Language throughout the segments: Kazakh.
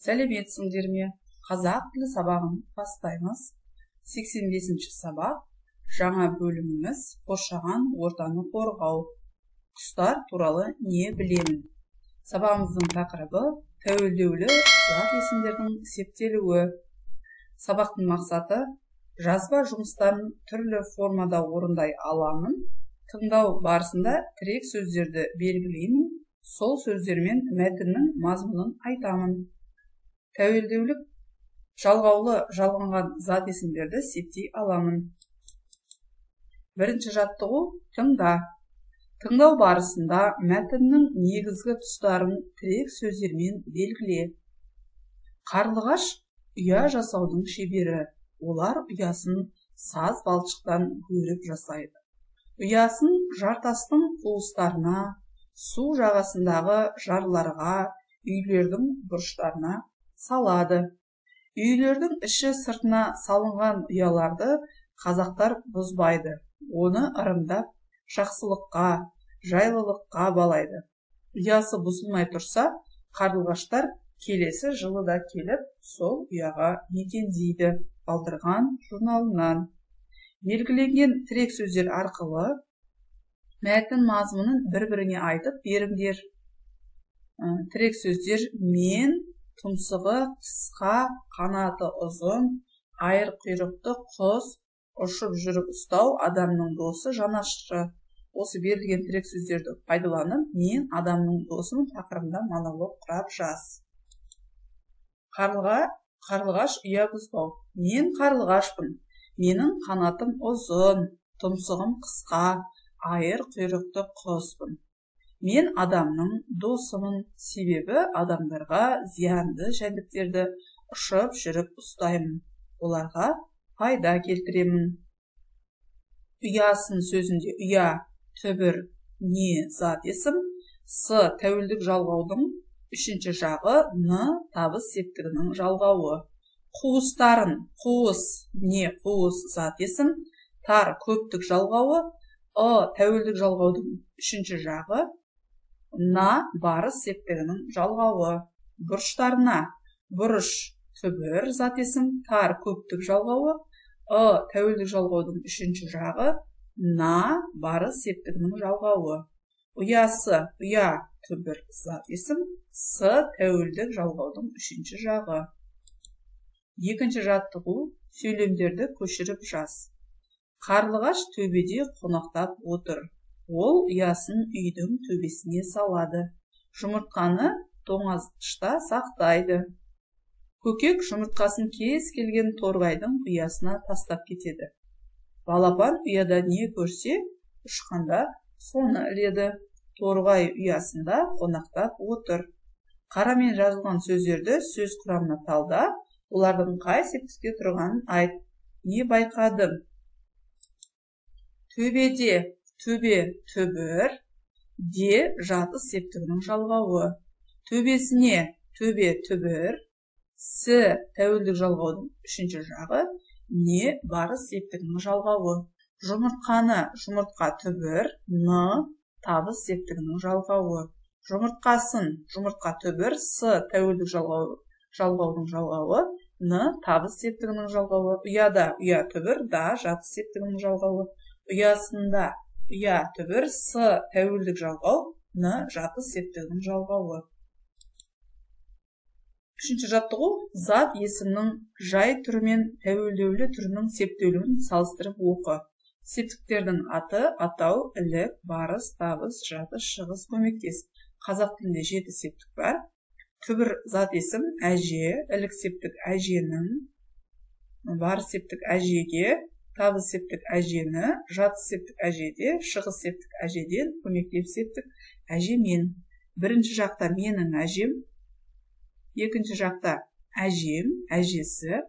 Сәлеметсіңдер ме? Қазақ тілі сабағын бастаймыз. 85-ші сабақ. Жаңа бөліміміз қоршаған ортаны қорғау. Құстар туралы не білемін? Сабағымыздың тақырыбы тәуелдеулі зат есімдердің септелуі. Сабақтың мақсаты жазба жұмыстарын түрлі формада орындай аламын. Тыңдау барысында тірек сөздерді белгілеймін. Сол сөздермен мәтіннің мазмұнын айтамын. Тәуелдеулік жалғаулы жалғанған зат есімдерді септей аламын. Бірінші жаттығу тыңда. Тыңдау барысында мәтіннің негізгі тұстарын тірек сөздермен белгіле. Қарлығаш ұя жасаудың шебері. Олар ұясын саз балшықтан өріп жасайды. Ұясын жартастың қуыстарына, су жағасындағы жарларға, үйлердің бұрыштарына салады. Үйлердің іші сыртына салынған ұяларды қазақтар бұзбайды. Оны ырымдап, жақсылыққа, жайлылыққа балайды. Ұясы бұзылмай тұрса, қарлығаштар келесі жылы да келіп, сол ұяға мекендейді. Балдырған журналынан. Белгіленген тірек сөздер арқылы мәтін мазмұнын бір-біріне айтып беріңдер. Тірек сөздер мен, тұмсығы қысқа, қанаты ұзын, айыр құйрықты құс, ұшып жүріп ұстау, адамның досы жанашыры. Осы берілген тірек сөздерді пайдаланып, мен адамның досымын тақырыбында монолог құрап жаз. Қарлығаш ұя бұзбау. Мен қарлығашпын. Менің қанатым ұзын, тұмсығым қысқа, айыр құйрықты құспын. Мен адамның досымын, себебі адамдарға зиянды жәндіктерді ұшып жүріп ұстаймын. Оларға пайда келтіремін. Ұясын сөзінде ұя, түбір, не зат есім, с тәуелдік жалғаудың үшінші жағы, н табыс септігінің жалғауы. Қуыстарын, қуыс, не қуыс зат есім, тар көптік жалғауы, тәуелдік жалғаудың үшінші жағы, на барыс септігінің жалғауы. Бұрыштарына, бұрыш түбір зат есім, тар көптік жалғауы, тәуелдік жалғаудың үшінші жағы, на барыс септігінің жалғауы. Ұясы, ұя түбір зат есім, с тәуелдік жалғаудың үшінші жағы. Екінші жаттығу сөйлемдерді көшіріп жаз. Қарлығаш төбеде қонақтап отыр. Ол ұясын үйдің төбесіне салады. Жұмыртқаны тоңазытқышта сақтайды. Көкек жұмыртқасын кез келген торғайдың ұясына тастап кетеді. Балапан ұяда не көрсе, ұшқанда соны іледі. Торғай ұясында қонақтап отыр. Қарамен жазылған сөздерді сөз құрамына талда, олардың қай септікте тұрғанын айт. Не байқадым? Төбеде, төбе, түбір, де жатыс септігінің жалғауы. Төбесіне, төбе, түбір, с тәуелдік жалғаудың үшінші жағы, не барыс септігінің жалғауы. Жұмыртқаны, жұмыртқа түбір, н табыс септігінің жалғауы. Жұмыртқасын, жұмыртқа түбір, с тәуелдік жалғаудың жалғауы, н табыс септігінің жалғауы. Ұяда, ұя түбір, да жатыс септігінің жалғауы. Ұясында, ұя түбір, с тәуелдік жалғау, н жатыс септігінің жалғауы. Үшінші жаттығу зат есімнің жай түрі мен тәуелдеулі түрінің септелуін салыстырып оқы. Септіктердің аты, атау, ілік, барыс, табыс, жатыс, шығыс көмектес. Қазақ тілінде 7 септік бар. Түбір зат есім әже, ілік септік әженің, барыс септік әжеге, табыс септік әжені, жатыс септік әжеде, шығыс септік әжеден, көмектес септік әжемен. Бірінші жақта менің әжем, екінші жақта әжем, әжесі,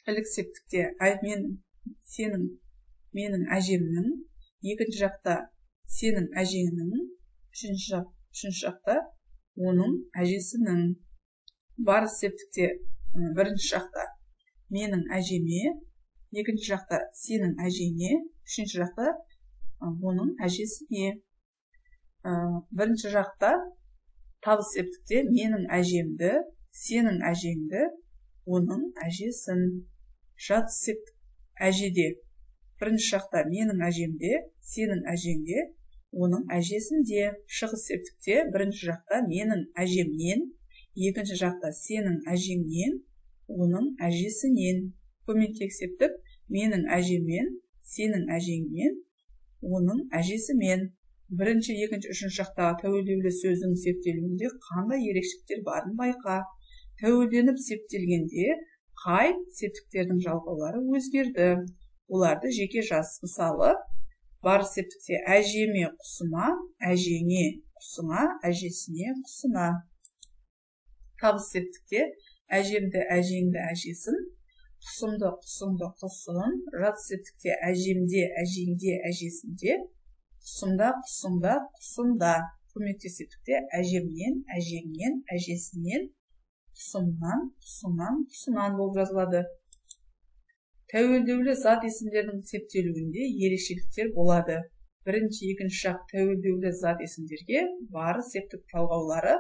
ілік септікте менің әжемнің, екінші жақта сенің әжеңнің, үшінші жақта оның әжесінің. Барыс септікте бірінші жақта менің әжеме, екінші жақта сенің әжеңе, үшінші жақта оның әжесіне. Бірінші жақта табыс септікте менің әжемді, сенің әжеңді, оның әжесін. Жат септік әжеде. Бірінші жақта менің әжемде, сенің әжеңде, оның әжесінде. Шығыс септікте бірінші жақта менің әжемнен, екінші жақта сенің әжеңнен, оның әжесінен. Көмектегі септік менің әжеммен, сенің әжеңмен, оның әжесімен. Бірінші, екінші, үшінші жақтағы тәуелдеулі сөздің септелуінде қандай ерекшеліктер барын байқа. Тәуелденіп септелгенде қай септіктердің жалғаулары өзгерді? Оларды жеке жаз. Мысалы, барыс септікте әжеме құсыма, әжеңе құсыңа, әжесіне құсына. Табыс септікте әжемді, әжеңді, әжесін, құсымды, құсыңды, құсын. Жат септікте әжемде, әжеңде, әжесінде, құсымда, құсыңда, құсында. Көмекте септікте әжемнен, әжеңнен, әжесінен, құсымнан, құсыңнан, құсынан болып жазылады. Тәуелдеулі зат есімдердің септелуінде ерекшеліктер болады. Бірінші, екінші жақ тәуелдеулі зат есімдерге барыс септік жалғаулары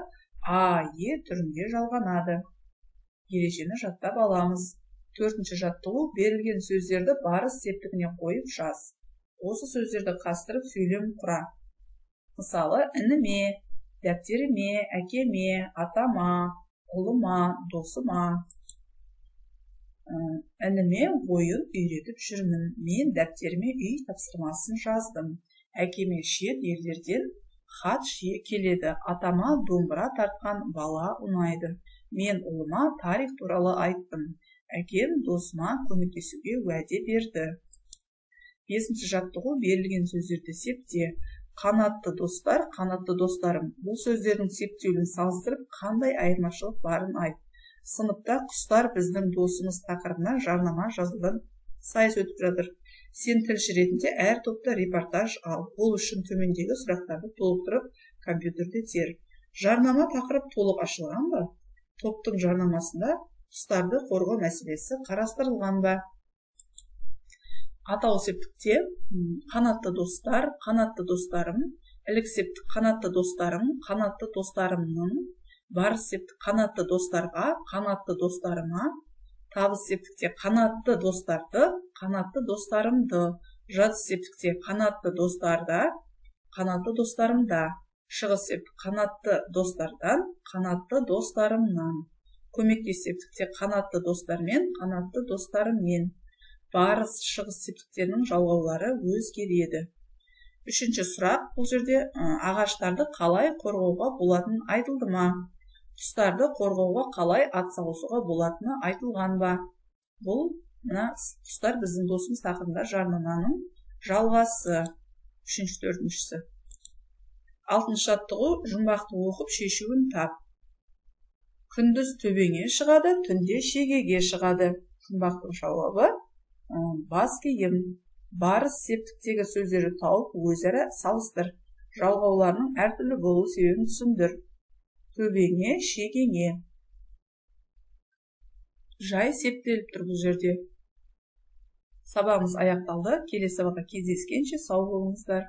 А, Е түрінде жалғанады. Ережені жаттап аламыз. Төртінші жаттығу берілген сөздерді барыс септігіне қойып жаз. Осы сөздерді қастырып сөйлем құра. Мысалы, ініме, дәптеріме, әкеме, атама, ұлыма, досыма. Ініме ойын үйретіп жүрмін. Мен дәптеріме үй тапсырмасын жаздым. Әкеме шет елдерден хат келеді. Атама домбыра тартқан бала ұнайды. Мен ұлыма тарих туралы айттым. Әкем досыма көмектесуге уәде берді. Бесінші жаттығу берілген сөздерді септе. Қанатты достар, қанатты достарым. Бұл сөздердің септеуін салыстырып, қандай айырмашылық барын айт. Сыныпта құстар біздің досымыз тақырыбына жарнама жазудан сайыс өтіп жатыр. Сен тілші ретінде әр топта репортаж ал. Ол үшін төмендегі сұрақтарды толықтырып, компьютерде тер. Жарнама тақырып толық ашылған ба? Топтың жарнамасында құстарды қорғау мәселесі қарастырылған ба? Атау септікте қанатты достар, қанатты достарым, ілік септік қанатты достарым, қанатты достарымның, барыс септік қанатты достарға, қанатты достарыма, табыс септікте қанатты достарды, қанатты достарымды, жатыс септікте қанатты достарда, қанатты достарымда, шығыс септік қанатты достардан, қанатты достарымнан, көмекте септікте қанатты достармен, қанатты достарыммен. Барыс шығыс септіктерінің жалғаулары өзгереді. Үшінші сұрақ, бұл жерде ағаштарды қалай қорғауға болатыны айтылды ма? Құстарды қорғауға қалай атсалысуға болатыны айтылған ба? Бұл құстар біздің досымыз тақырыбында жарнаманың жалғасы. Үшінші, төртіншісі. Алтыншы жаттығу жұмбақты оқып шешуін тап. Күндіз төбеңе шығады, түнде шегеге шығады. Жұмбақтың жауабы бас киім. Барыс септіктегі сөздерді тауып өзара салыстыр. Жалғауларының әртүрлі болу себебін түсіндір. Төбеңе, шегеңе. Жай септеліп тұр бұл жерде. Сабағымыз аяқталды. Келесі сабақта кездескенше сау болыңыздар.